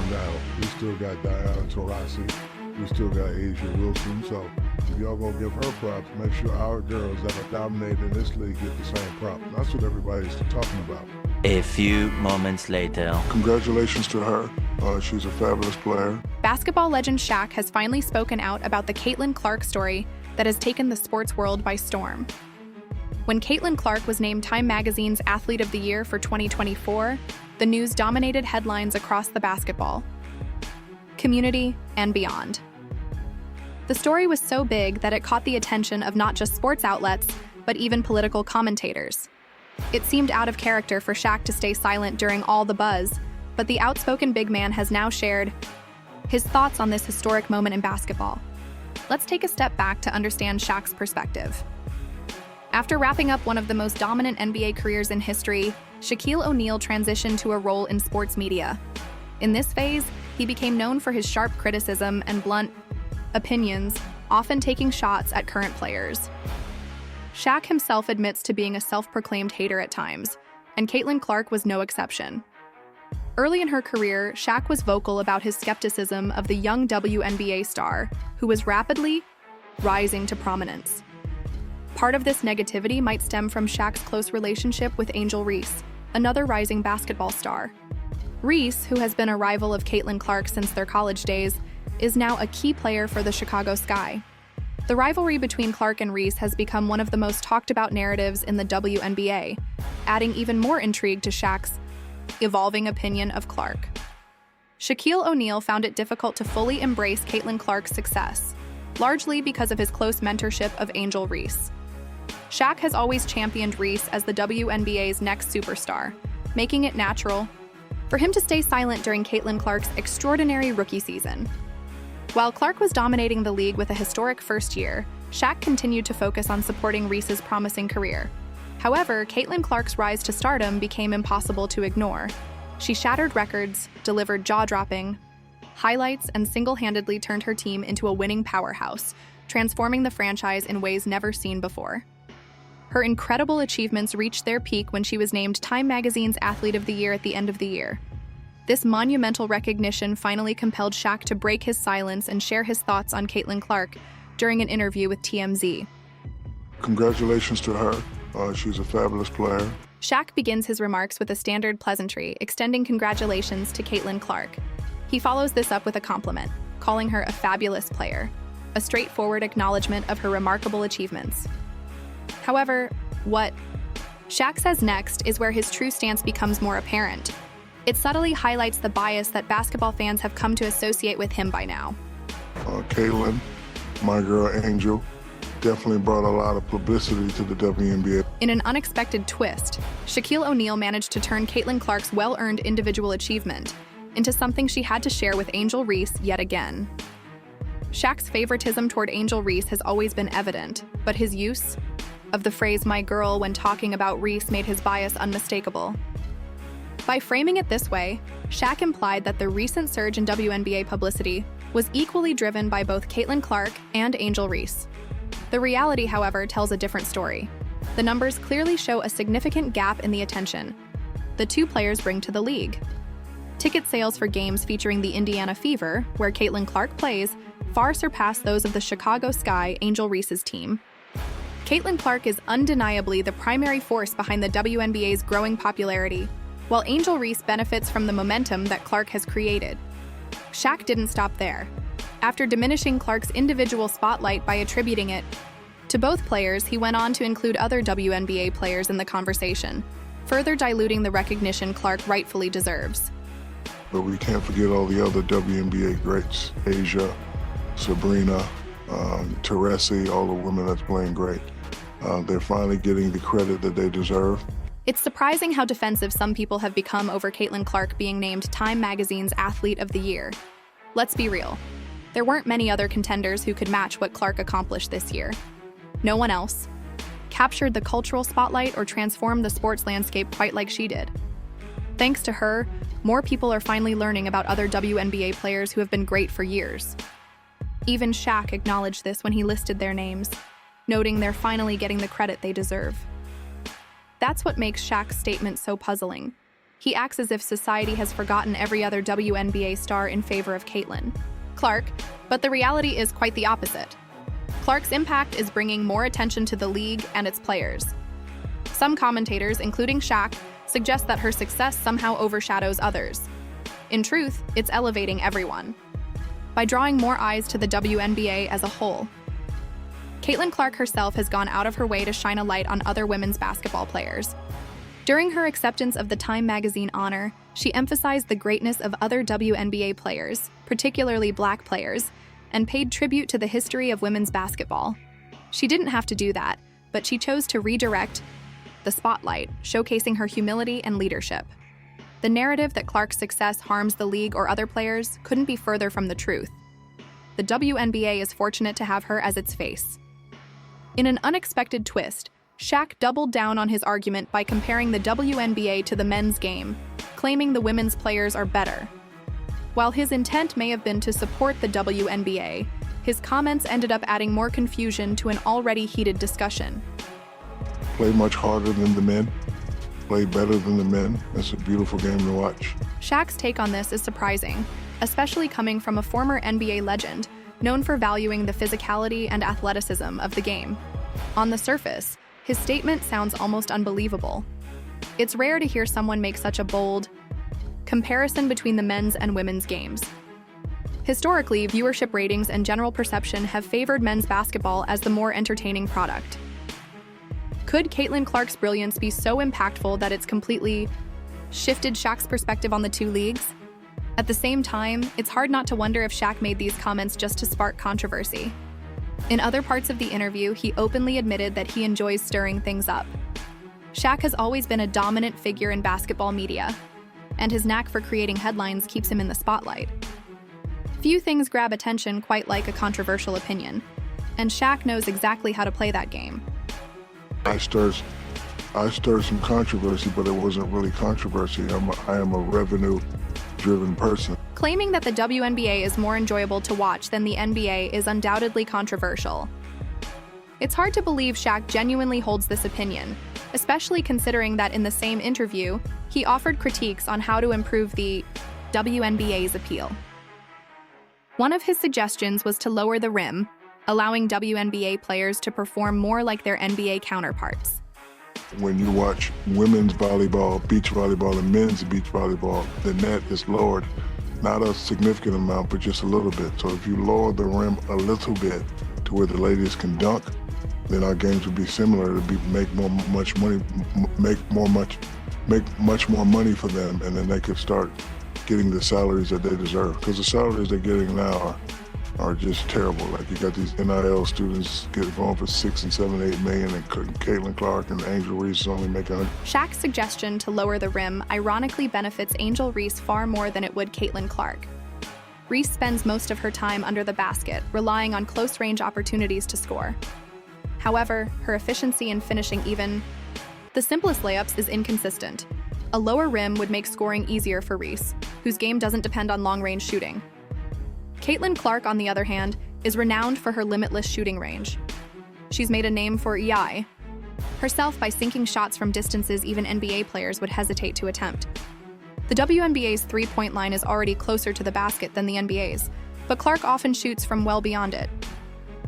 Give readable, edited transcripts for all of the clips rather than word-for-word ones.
bottomed out. We still got Diana Taurasi. We still got Asia Wilson. So if y'all gonna give her props, make sure our girls that are dominating this league get the same props. That's what everybody's talking about. A few moments later. Congratulations to her. She's a fabulous player. Basketball legend Shaq has finally spoken out about the Caitlin Clark story that has taken the sports world by storm. When Caitlin Clark was named Time Magazine's Athlete of the Year for 2024, the news dominated headlines across the basketball community and beyond. The story was so big that it caught the attention of not just sports outlets, but even political commentators. It seemed out of character for Shaq to stay silent during all the buzz, but the outspoken big man has now shared his thoughts on this historic moment in basketball. Let's take a step back to understand Shaq's perspective. After wrapping up one of the most dominant NBA careers in history, Shaquille O'Neal transitioned to a role in sports media. In this phase, he became known for his sharp criticism and blunt opinions, often taking shots at current players. Shaq himself admits to being a self-proclaimed hater at times, and Caitlin Clark was no exception. Early in her career, Shaq was vocal about his skepticism of the young WNBA star, who was rapidly rising to prominence. Part of this negativity might stem from Shaq's close relationship with Angel Reese, another rising basketball star. Reese, who has been a rival of Caitlin Clark since their college days, is now a key player for the Chicago Sky. The rivalry between Clark and Reese has become one of the most talked about narratives in the WNBA, adding even more intrigue to Shaq's evolving opinion of Clark. Shaquille O'Neal found it difficult to fully embrace Caitlin Clark's success, largely because of his close mentorship of Angel Reese. Shaq has always championed Reese as the WNBA's next superstar, making it natural for him to stay silent during Caitlin Clark's extraordinary rookie season. While Clark was dominating the league with a historic first year, Shaq continued to focus on supporting Reese's promising career. However, Caitlin Clark's rise to stardom became impossible to ignore. She shattered records, delivered jaw-dropping highlights, and single-handedly turned her team into a winning powerhouse, transforming the franchise in ways never seen before. Her incredible achievements reached their peak when she was named Time Magazine's Athlete of the Year at the end of the year. This monumental recognition finally compelled Shaq to break his silence and share his thoughts on Caitlin Clark during an interview with TMZ. Congratulations to her. She's a fabulous player. Shaq begins his remarks with a standard pleasantry, extending congratulations to Caitlin Clark. He follows this up with a compliment, calling her a fabulous player, a straightforward acknowledgement of her remarkable achievements. However, what Shaq says next is where his true stance becomes more apparent. It subtly highlights the bias that basketball fans have come to associate with him by now. Caitlin, my girl Angel, definitely brought a lot of publicity to the WNBA. In an unexpected twist, Shaquille O'Neal managed to turn Caitlin Clark's well-earned individual achievement into something she had to share with Angel Reese yet again. Shaq's favoritism toward Angel Reese has always been evident, but his use of the phrase "my girl" when talking about Reese made his bias unmistakable. By framing it this way, Shaq implied that the recent surge in WNBA publicity was equally driven by both Caitlin Clark and Angel Reese. The reality, however, tells a different story. The numbers clearly show a significant gap in the attention the two players bring to the league. Ticket sales for games featuring the Indiana Fever, where Caitlin Clark plays, far surpass those of the Chicago Sky, Angel Reese's team. Caitlin Clark is undeniably the primary force behind the WNBA's growing popularity, while Angel Reese benefits from the momentum that Clark has created. Shaq didn't stop there. After diminishing Clark's individual spotlight by attributing it to both players, he went on to include other WNBA players in the conversation, further diluting the recognition Clark rightfully deserves. But we can't forget all the other WNBA greats. Asia, Sabrina, Teresi, all the women that's playing great. They're finally getting the credit that they deserve. It's surprising how defensive some people have become over Caitlin Clark being named Time Magazine's Athlete of the Year. Let's be real. There weren't many other contenders who could match what Clark accomplished this year. No one else captured the cultural spotlight or transformed the sports landscape quite like she did. Thanks to her, more people are finally learning about other WNBA players who have been great for years. Even Shaq acknowledged this when he listed their names, noting they're finally getting the credit they deserve. That's what makes Shaq's statement so puzzling. He acts as if society has forgotten every other WNBA star in favor of Caitlin Clark, but the reality is quite the opposite. Clark's impact is bringing more attention to the league and its players. Some commentators, including Shaq, suggest that her success somehow overshadows others. In truth, it's elevating everyone by drawing more eyes to the WNBA as a whole. Caitlin Clark herself has gone out of her way to shine a light on other women's basketball players. During her acceptance of the Time magazine honor, she emphasized the greatness of other WNBA players, particularly Black players, and paid tribute to the history of women's basketball. She didn't have to do that, but she chose to redirect the spotlight, showcasing her humility and leadership. The narrative that Clark's success harms the league or other players couldn't be further from the truth. The WNBA is fortunate to have her as its face. In an unexpected twist, Shaq doubled down on his argument by comparing the WNBA to the men's game, claiming the women's players are better. While his intent may have been to support the WNBA, his comments ended up adding more confusion to an already heated discussion. Play much harder than the men, play better than the men. It's a beautiful game to watch. Shaq's take on this is surprising, especially coming from a former NBA legend known for valuing the physicality and athleticism of the game. On the surface, his statement sounds almost unbelievable. It's rare to hear someone make such a bold comparison between the men's and women's games. Historically, viewership ratings and general perception have favored men's basketball as the more entertaining product. Could Caitlin Clark's brilliance be so impactful that it's completely shifted Shaq's perspective on the two leagues? At the same time, it's hard not to wonder if Shaq made these comments just to spark controversy. In other parts of the interview, he openly admitted that he enjoys stirring things up. Shaq has always been a dominant figure in basketball media, and his knack for creating headlines keeps him in the spotlight. Few things grab attention quite like a controversial opinion, and Shaq knows exactly how to play that game. I stirred some controversy, but it wasn't really controversy. I am a revenue-driven person. Claiming that the WNBA is more enjoyable to watch than the NBA is undoubtedly controversial. It's hard to believe Shaq genuinely holds this opinion, especially considering that in the same interview, he offered critiques on how to improve the WNBA's appeal. One of his suggestions was to lower the rim, allowing WNBA players to perform more like their NBA counterparts. When you watch women's volleyball, beach volleyball, and men's beach volleyball, the net is lowered. Not a significant amount, but just a little bit. So if you lower the rim a little bit to where the ladies can dunk, then our games would be similar. It'd make much more money for them, and then they could start getting the salaries that they deserve. Because the salaries they're getting now are just terrible. Like, you got these NIL students going for $6 and $7, $8 million, and Caitlin Clark and Angel Reese only make $100. Shaq's suggestion to lower the rim ironically benefits Angel Reese far more than it would Caitlin Clark. Reese spends most of her time under the basket, relying on close-range opportunities to score. However, her efficiency in finishing even the simplest layups is inconsistent. A lower rim would make scoring easier for Reese, whose game doesn't depend on long-range shooting. Caitlin Clark, on the other hand, is renowned for her limitless shooting range. She's made a name for EI herself by sinking shots from distances even NBA players would hesitate to attempt. The WNBA's three-point line is already closer to the basket than the NBA's, but Clark often shoots from well beyond it.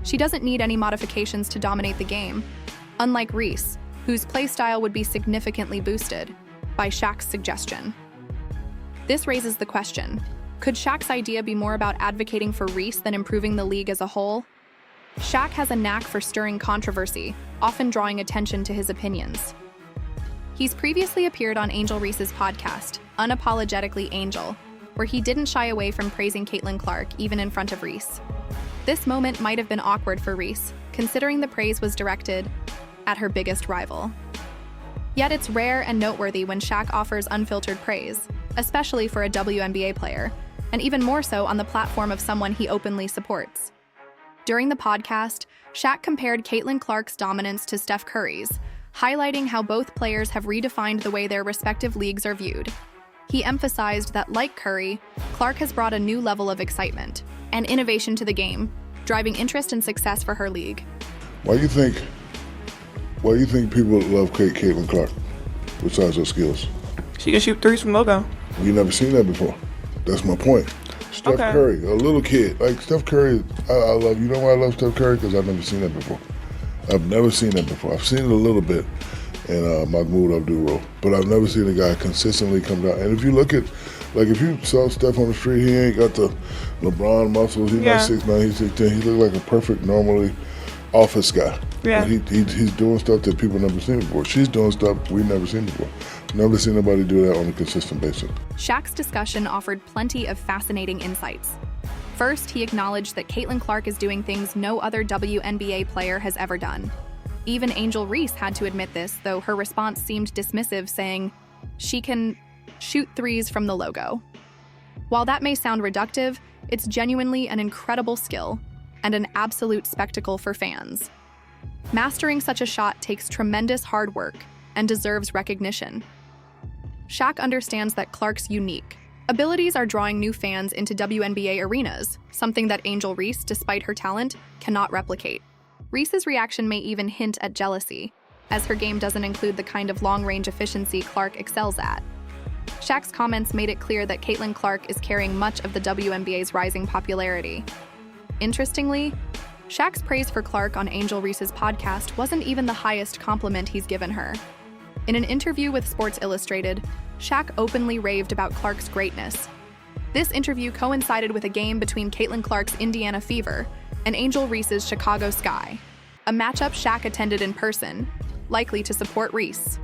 She doesn't need any modifications to dominate the game, unlike Reese, whose play style would be significantly boosted by Shaq's suggestion. This raises the question, could Shaq's idea be more about advocating for Reese than improving the league as a whole? Shaq has a knack for stirring controversy, often drawing attention to his opinions. He's previously appeared on Angel Reese's podcast, Unapologetically Angel, where he didn't shy away from praising Caitlin Clark even in front of Reese. This moment might have been awkward for Reese, considering the praise was directed at her biggest rival. Yet it's rare and noteworthy when Shaq offers unfiltered praise, especially for a WNBA player, and even more so on the platform of someone he openly supports. During the podcast, Shaq compared Caitlin Clark's dominance to Steph Curry's, highlighting how both players have redefined the way their respective leagues are viewed. He emphasized that, like Curry, Clark has brought a new level of excitement and innovation to the game, driving interest and success for her league. Why do you think people love Caitlin Clark, besides her skills? She can shoot threes from logo. We never seen that before. That's my point. Steph Curry, a little kid. Like Steph Curry, I love, you know why I love Steph Curry? Because I've never seen that before. I've never seen that before. I've seen it a little bit in Mahmoud Abdul-Roh, but I've never seen a guy consistently come down. And if you look at, like if you saw Steph on the street, he ain't got the LeBron muscles. He's not 6'9", he's 6'10". He look like a perfect, normally office guy. Yeah. He's doing stuff that people never seen before. She's doing stuff we've never seen before. Never seen nobody do that on a consistent basis. Shaq's discussion offered plenty of fascinating insights. First, he acknowledged that Caitlin Clark is doing things no other WNBA player has ever done. Even Angel Reese had to admit this, though her response seemed dismissive, saying, "She can shoot threes from the logo." While that may sound reductive, it's genuinely an incredible skill and an absolute spectacle for fans. Mastering such a shot takes tremendous hard work and deserves recognition. Shaq understands that Clark's unique abilities are drawing new fans into WNBA arenas, something that Angel Reese, despite her talent, cannot replicate. Reese's reaction may even hint at jealousy, as her game doesn't include the kind of long-range efficiency Clark excels at. Shaq's comments made it clear that Caitlin Clark is carrying much of the WNBA's rising popularity. Interestingly, Shaq's praise for Clark on Angel Reese's podcast wasn't even the highest compliment he's given her. In an interview with Sports Illustrated, Shaq openly raved about Clark's greatness. This interview coincided with a game between Caitlin Clark's Indiana Fever and Angel Reese's Chicago Sky, a matchup Shaq attended in person, likely to support Reese.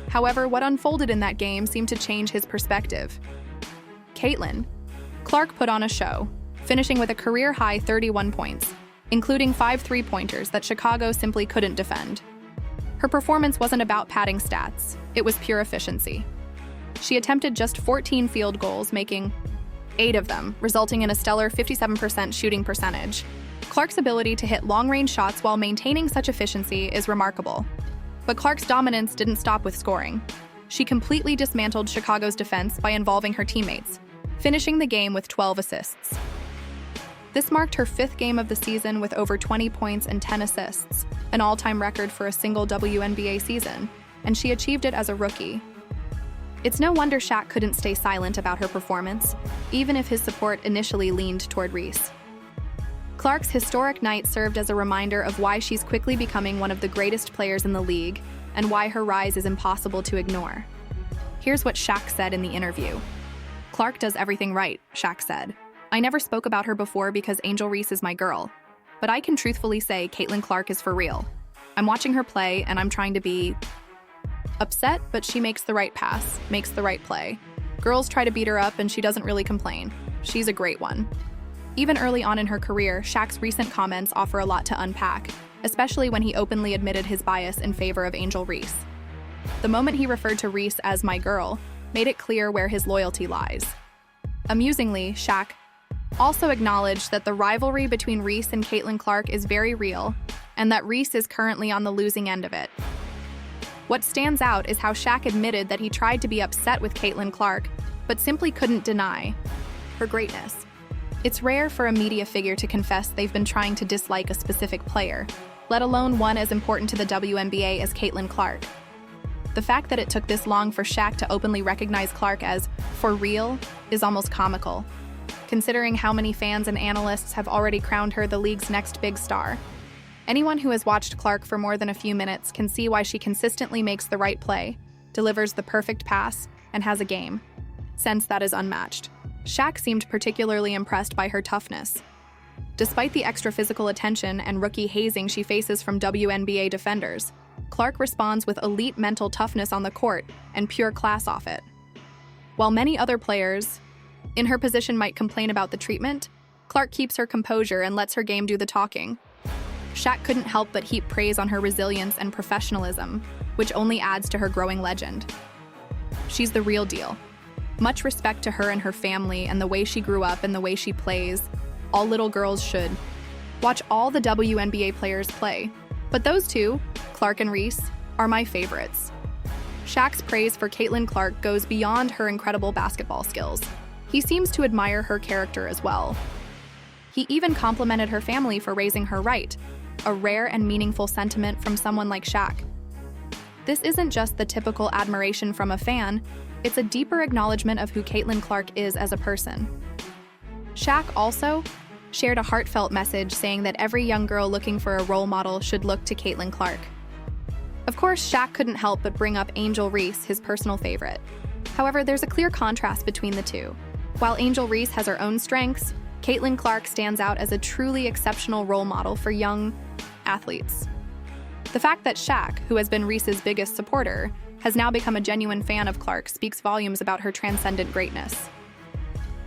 However, what unfolded in that game seemed to change his perspective. Clark put on a show, finishing with a career-high 31 points, including 5 three-pointers that Chicago simply couldn't defend. Her performance wasn't about padding stats, it was pure efficiency. She attempted just 14 field goals, making 8 of them, resulting in a stellar 57% shooting percentage. Clark's ability to hit long-range shots while maintaining such efficiency is remarkable. But Clark's dominance didn't stop with scoring. She completely dismantled Chicago's defense by involving her teammates, finishing the game with 12 assists. This marked her 5th game of the season with over 20 points and 10 assists, an all-time record for a single WNBA season, and she achieved it as a rookie. It's no wonder Shaq couldn't stay silent about her performance, even if his support initially leaned toward Reese. Clark's historic night served as a reminder of why she's quickly becoming one of the greatest players in the league and why her rise is impossible to ignore. Here's what Shaq said in the interview. "Clark does everything right," Shaq said. "I never spoke about her before because Angel Reese is my girl, but I can truthfully say Caitlin Clark is for real. I'm watching her play and I'm trying to be upset, but she makes the right pass, makes the right play. Girls try to beat her up and she doesn't really complain. She's a great one." Even early on in her career, Shaq's recent comments offer a lot to unpack, especially when he openly admitted his bias in favor of Angel Reese. The moment he referred to Reese as "my girl" made it clear where his loyalty lies. Amusingly, Shaq also acknowledged that the rivalry between Reese and Caitlin Clark is very real, and that Reese is currently on the losing end of it. What stands out is how Shaq admitted that he tried to be upset with Caitlin Clark, but simply couldn't deny her greatness. It's rare for a media figure to confess they've been trying to dislike a specific player, let alone one as important to the WNBA as Caitlin Clark. The fact that it took this long for Shaq to openly recognize Clark as "for real" is almost comical, considering how many fans and analysts have already crowned her the league's next big star. Anyone who has watched Clark for more than a few minutes can see why she consistently makes the right play, delivers the perfect pass, and has a game sense that is unmatched. Shaq seemed particularly impressed by her toughness. Despite the extra physical attention and rookie hazing she faces from WNBA defenders, Clark responds with elite mental toughness on the court and pure class off it. While many other players in her position might complain about the treatment, Clark keeps her composure and lets her game do the talking. Shaq couldn't help but heap praise on her resilience and professionalism, which only adds to her growing legend. She's the real deal. Much respect to her and her family and the way she grew up and the way she plays. All little girls should watch all the WNBA players play. But those two, Clark and Reese, are my favorites. Shaq's praise for Caitlin Clark goes beyond her incredible basketball skills. He seems to admire her character as well. He even complimented her family for raising her right, a rare and meaningful sentiment from someone like Shaq. This isn't just the typical admiration from a fan, it's a deeper acknowledgement of who Caitlin Clark is as a person. Shaq also shared a heartfelt message saying that every young girl looking for a role model should look to Caitlin Clark. Of course, Shaq couldn't help but bring up Angel Reese, his personal favorite. However, there's a clear contrast between the two. While Angel Reese has her own strengths, Caitlin Clark stands out as a truly exceptional role model for young athletes. The fact that Shaq, who has been Reese's biggest supporter, has now become a genuine fan of Clark speaks volumes about her transcendent greatness.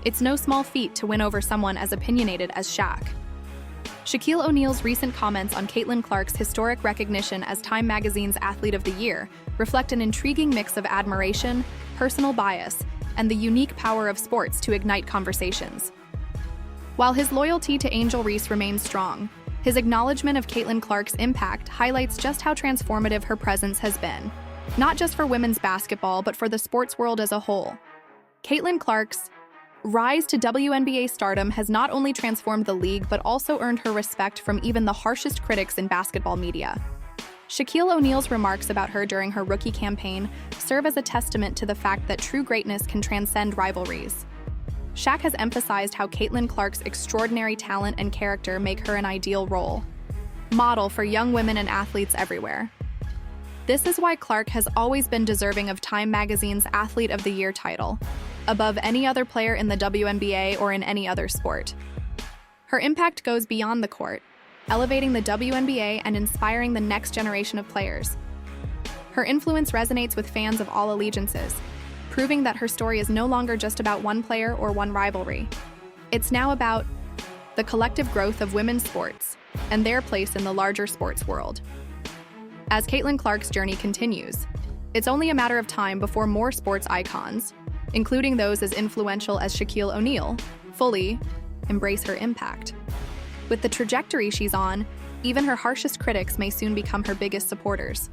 It's no small feat to win over someone as opinionated as Shaq. Shaquille O'Neal's recent comments on Caitlin Clark's historic recognition as Time Magazine's Athlete of the Year reflect an intriguing mix of admiration, personal bias, and the unique power of sports to ignite conversations. While his loyalty to Angel Reese remains strong, his acknowledgement of Caitlin Clark's impact highlights just how transformative her presence has been, not just for women's basketball, but for the sports world as a whole. Caitlin Clark's rise to WNBA stardom has not only transformed the league, but also earned her respect from even the harshest critics in basketball media. Shaquille O'Neal's remarks about her during her rookie campaign serve as a testament to the fact that true greatness can transcend rivalries. Shaq has emphasized how Caitlin Clark's extraordinary talent and character make her an ideal role model for young women and athletes everywhere. This is why Clark has always been deserving of Time Magazine's Athlete of the Year title, above any other player in the WNBA or in any other sport. Her impact goes beyond the court, elevating the WNBA and inspiring the next generation of players. Her influence resonates with fans of all allegiances, proving that her story is no longer just about one player or one rivalry. It's now about the collective growth of women's sports and their place in the larger sports world. As Caitlin Clark's journey continues, it's only a matter of time before more sports icons, including those as influential as Shaquille O'Neal, fully embrace her impact. With the trajectory she's on, even her harshest critics may soon become her biggest supporters.